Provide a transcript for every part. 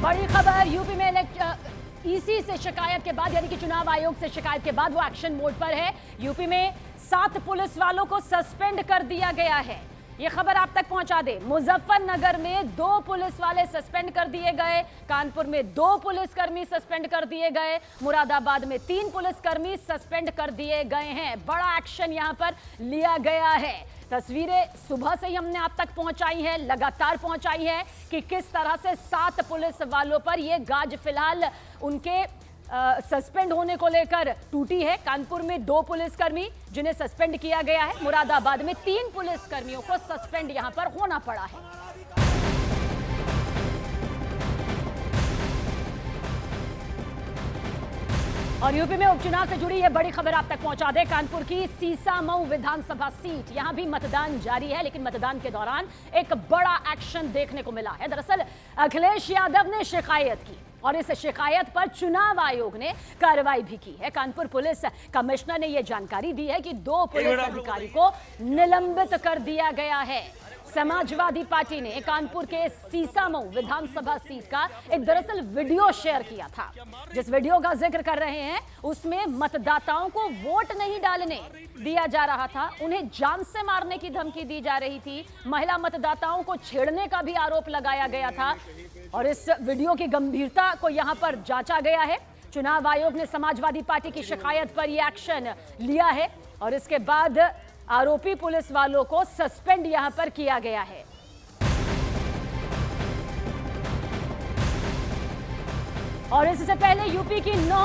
बड़ी खबर, यूपी में ईसी से शिकायत के बाद, यानी कि चुनाव आयोग से शिकायत के बाद वो एक्शन मोड पर है। यूपी में 7 पुलिस वालों को सस्पेंड कर दिया गया है। ये खबर आप तक पहुंचा दे। मुजफ्फरनगर में 2 पुलिस वाले सस्पेंड कर दिए गए, कानपुर में 2 पुलिसकर्मी सस्पेंड कर दिए गए, मुरादाबाद में 3 पुलिसकर्मी सस्पेंड कर दिए गए हैं। बड़ा एक्शन यहां पर लिया गया है। तस्वीरें सुबह से ही हमने आप तक पहुंचाई है, लगातार पहुंचाई है कि किस तरह से 7 पुलिस वालों पर यह गाज फिलहाल उनके सस्पेंड होने को लेकर टूटी है। कानपुर में 2 पुलिसकर्मी जिन्हें सस्पेंड किया गया है, मुरादाबाद में 3 पुलिसकर्मियों को सस्पेंड यहां पर होना पड़ा है। और यूपी में उपचुनाव से जुड़ी यह बड़ी खबर आप तक पहुंचा दे। कानपुर की सीसामऊ विधानसभा सीट, यहां भी मतदान जारी है, लेकिन मतदान के दौरान एक बड़ा एक्शन देखने को मिला है। दरअसल अखिलेश यादव ने शिकायत की और इस शिकायत पर चुनाव आयोग ने कार्रवाई भी की है। कानपुर पुलिस कमिश्नर ने यह जानकारी दी है कि 2 पुलिस अधिकारी को निलंबित कर दिया गया है। समाजवादी पार्टी ने कानपुर के सीसामऊ विधानसभा सीट का एक दरअसल वीडियो शेयर किया था। जिस वीडियो का जिक्र कर रहे हैं उसमें मतदाताओं को वोट नहीं डालने दिया जा रहा था, उन्हें जान से मारने की धमकी दी जा रही थी, महिला मतदाताओं को छेड़ने का भी आरोप लगाया गया था। और इस वीडियो की गंभीरता को यहां पर जांचा गया है। चुनाव आयोग ने समाजवादी पार्टी की शिकायत पर यह एक्शन लिया है और इसके बाद आरोपी पुलिस वालों को सस्पेंड यहां पर किया गया है। और इससे पहले यूपी की 9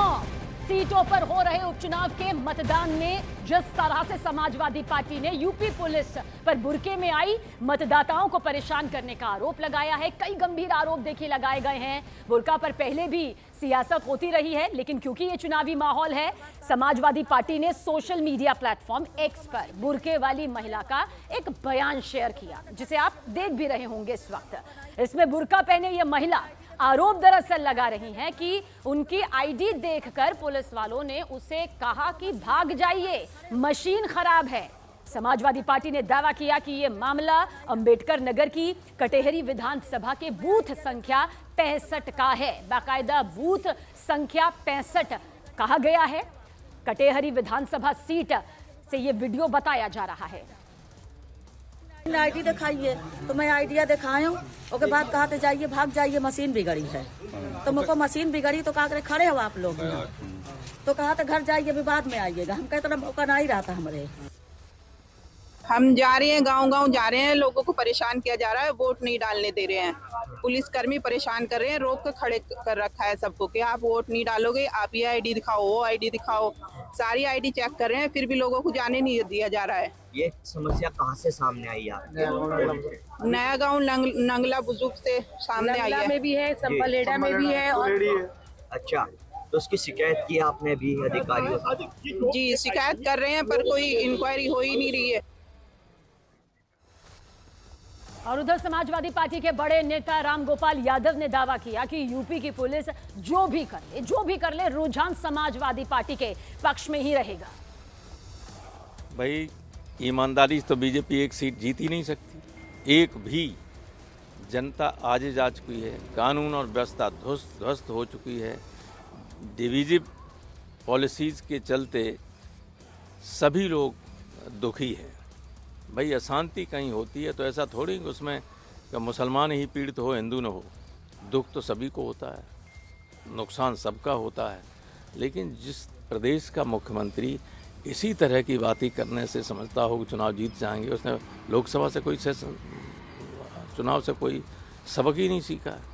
सीटों पर हो रहे उपचुनाव के मतदान में जिस तरह से समाजवादी पार्टी ने यूपी पुलिस पर बुर्के में आई मतदाताओं को परेशान करने का आरोप लगाया है। कई गंभीर आरोप देखिए लगाए गए हैं। बुर्का पर पहले भी सियासत होती रही है, लेकिन क्योंकि ये चुनावी माहौल है, समाजवादी पार्टी ने सोशल मीडिया प्लेटफॉर्म एक्स पर बुर्के वाली महिला का एक बयान शेयर किया, जिसे आप देख भी रहे होंगे इस वक्त। इसमें बुर्का पहने ये महिला आरोप दरअसल लगा रही हैं कि उनकी आईडी देखकर पुलिस वालों ने उसे कहा कि भाग जाइए, मशीन खराब है। समाजवादी पार्टी ने दावा किया कि यह मामला अंबेडकर नगर की कटेहरी विधानसभा के बूथ संख्या 65 का है। बाकायदा बूथ संख्या 65 कहा गया है। कटेहरी विधानसभा सीट से यह वीडियो बताया जा रहा है। आईडी दिखाइए तो मैं आइडिया दिखाया हूँ, उसके बाद कहा तो जाइए भाग जाइए, मशीन बिगड़ी है। तो मुझको मशीन बिगड़ी तो कहा खड़े हो आप लोग, तो कहा तो घर जाइए भी बाद में आइएगा। हम कहते ना मौका नहीं रहा था हमारे। हम जा रहे हैं, गांव-गांव जा रहे हैं, लोगों को परेशान किया जा रहा है, वोट नहीं डालने दे रहे हैं। पुलिसकर्मी परेशान कर रहे हैं, रोक कर खड़े कर रखा है सबको कि आप वोट नहीं डालोगे, आप ये आईडी दिखाओ, वो आईडी दिखाओ। सारी आईडी चेक कर रहे हैं, फिर भी लोगों को जाने नहीं दिया जा रहा है। ये समस्या कहाँ से सामने आई है? नया गांव नंगला बुजुर्ग से सामने आई है। में भी है, संपलेड़ा में भी है। अच्छा, तो उसकी शिकायत की आपने भी अधिकारियों से? जी, शिकायत कर रहे हैं पर कोई इंक्वायरी हो ही नहीं रही है। और उधर समाजवादी पार्टी के बड़े नेता रामगोपाल यादव ने दावा किया कि यूपी की पुलिस जो भी कर ले रुझान समाजवादी पार्टी के पक्ष में ही रहेगा। भाई ईमानदारी से तो बीजेपी एक सीट जीत ही नहीं सकती। एक भी जनता आज जा चुकी है, कानून और व्यवस्था ध्वस्त हो चुकी है। डिवीजिव पॉलिसीज़ के चलते सभी लोग दुखी हैं। भाई अशांति कहीं होती है तो ऐसा थोड़ी कि उसमें कि मुसलमान ही पीड़ित हो, हिंदू न हो। दुख तो सभी को होता है, नुकसान सबका होता है। लेकिन जिस प्रदेश का मुख्यमंत्री इसी तरह की बातें करने से समझता हो कि चुनाव जीत जाएंगे, उसने लोकसभा से कोई सेशन, चुनाव से कोई सबक ही नहीं सीखा है।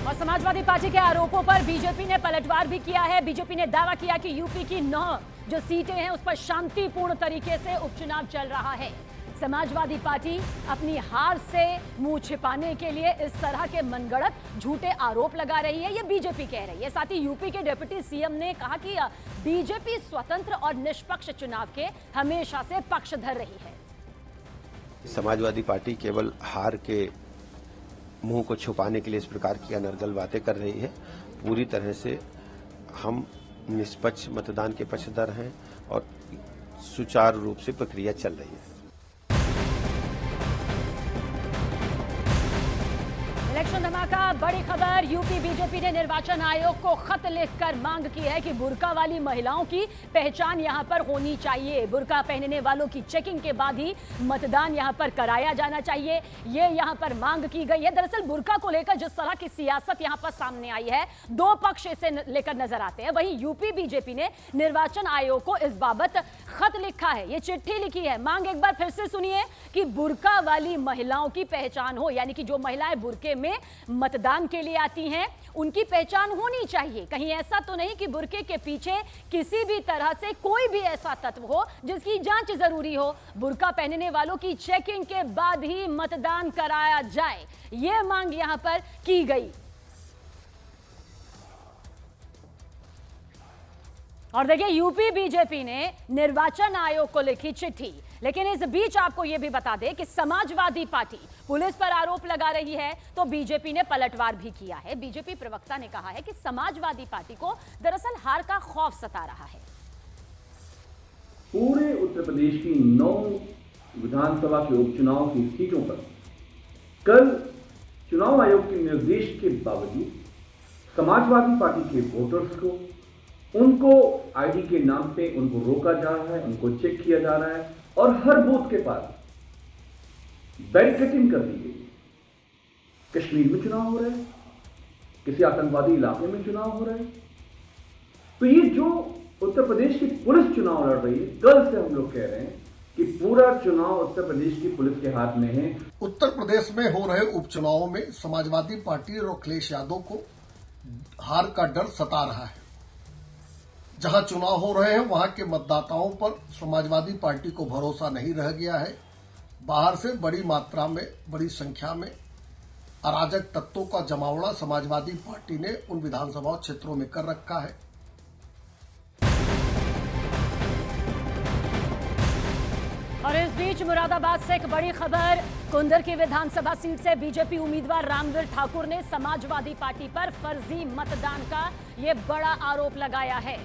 और समाजवादी पार्टी के आरोपों पर बीजेपी ने पलटवार भी किया है। बीजेपी ने दावा किया कि यूपी की 9 जो सीटें हैं उस पर शांतिपूर्ण तरीके से उपचुनाव चल रहा है। समाजवादी पार्टी अपनी हार से मुंह छिपाने के लिए इस तरह के मनगढ़ंत झूठे आरोप लगा रही है, ये बीजेपी कह रही है। साथ ही यूपी के डिप्टी सीएम ने कहा कि बीजेपी स्वतंत्र और निष्पक्ष चुनाव के हमेशा से पक्षधर रही है। समाजवादी पार्टी केवल हार के मुंह को छुपाने के लिए इस प्रकार की अनर्गल बातें कर रही है। पूरी तरह से हम निष्पक्ष मतदान के पक्षधर हैं और सुचारू रूप से प्रक्रिया चल रही है। निर्वाचन धमाका, बड़ी खबर। यूपी बीजेपी ने निर्वाचन आयोग को खत लिखकर मांग की है कि बुर्का वाली महिलाओं की पहचान यहां पर होनी चाहिए। बुर्का पहनने वालों की चेकिंग के बाद ही मतदान यहां पर कराया जाना चाहिए, ये यहां पर मांग की गई है। दरअसल बुर्का को लेकर जिस तरह की सियासत यहां पर सामने आई है, दो पक्ष इसे लेकर नजर आते हैं। वहीं यूपी बीजेपी ने निर्वाचन आयोग को इस बाबत खत लिखा है, ये चिट्ठी लिखी है। मांग एक बार फिर से सुनिए कि बुर्का वाली महिलाओं की पहचान हो, यानी कि जो महिलाएं बुर्के में मतदान के लिए आती हैं उनकी पहचान होनी चाहिए। कहीं ऐसा तो नहीं कि बुर्के के पीछे किसी भी तरह से कोई भी ऐसा तत्व हो जिसकी जांच जरूरी हो। बुर्का पहनने वालों की चेकिंग के बाद ही मतदान कराया जाए, यह मांग यहां पर की गई। और देखिए, यूपी बीजेपी ने निर्वाचन आयोग को लिखी चिट्ठी, लेकिन इस बीच आपको यह भी बता दें कि समाजवादी पार्टी पुलिस पर आरोप लगा रही है, तो बीजेपी ने पलटवार भी किया है। बीजेपी प्रवक्ता ने कहा है कि समाजवादी पार्टी को दरअसल हार का खौफ सता रहा है। पूरे उत्तर प्रदेश की 9 विधानसभा के उपचुनाव की सीटों पर कल चुनाव आयोग के निर्देश के बावजूद समाजवादी पार्टी के वोटर्स को उनको आईडी के नाम पे उनको रोका जा रहा है, उनको चेक किया जा रहा है और हर बूथ के पास बैरिकेडिंग कर दी गई। कश्मीर में चुनाव हो रहे हैं, किसी आतंकवादी इलाके में चुनाव हो रहे हैं, तो ये जो उत्तर प्रदेश की पुलिस चुनाव लड़ रही है, कल से हम लोग कह रहे हैं कि पूरा चुनाव उत्तर प्रदेश की पुलिस के हाथ में है। उत्तर प्रदेश में हो रहे उपचुनावों में समाजवादी पार्टी और अखिलेश यादव को हार का डर सता रहा है। जहां चुनाव हो रहे हैं वहां के मतदाताओं पर समाजवादी पार्टी को भरोसा नहीं रह गया है। बाहर से बड़ी मात्रा में, बड़ी संख्या में अराजक तत्वों का जमावड़ा समाजवादी पार्टी ने उन विधानसभा क्षेत्रों में कर रखा है। और इस बीच मुरादाबाद से एक बड़ी खबर, कुंदर की विधानसभा सीट से बीजेपी उम्मीदवार रामवीर ठाकुर ने समाजवादी पार्टी पर फर्जी मतदान का ये बड़ा आरोप लगाया है।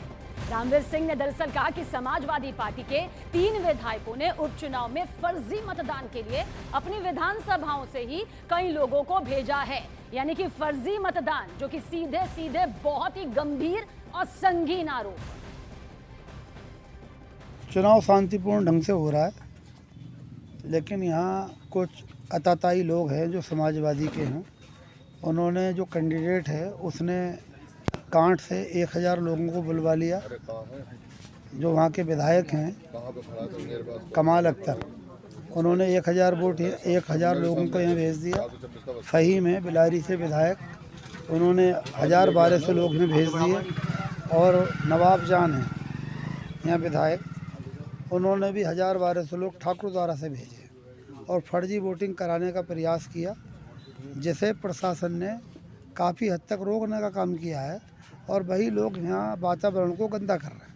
रामवीर सिंह ने दरअसल कहा कि समाजवादी पार्टी के 3 विधायकों ने उपचुनाव में फर्जी मतदान के लिए अपनी विधानसभाओं से ही कई लोगों को भेजा है, यानी कि फर्जी मतदान, जो कि सीधे सीधे बहुत ही गंभीर और संगीन आरोप। चुनाव शांतिपूर्ण ढंग से हो रहा है, लेकिन यहाँ कुछ अताताई लोग हैं जो समाजवादी के हैं। उन्होंने, जो कैंडिडेट है उसने कांट से 1000 लोगों को बुलवा लिया। जो वहाँ के विधायक हैं कमाल अख्तर, उन्होंने 1000 वोट 1000 लोगों को यहाँ भेज दिया। फहीम है बिलारी से विधायक, उन्होंने 1200 लोग यहाँ भेज दिए। और नवाब जान है यहाँ विधायक, उन्होंने भी 1200 लोग ठाकुर द्वारा से भेजे और फर्जी वोटिंग कराने का प्रयास किया, जिसे प्रशासन ने काफ़ी हद तक रोकने का काम किया है। और वही लोग यहाँ वातावरण को गंदा कर रहे हैं।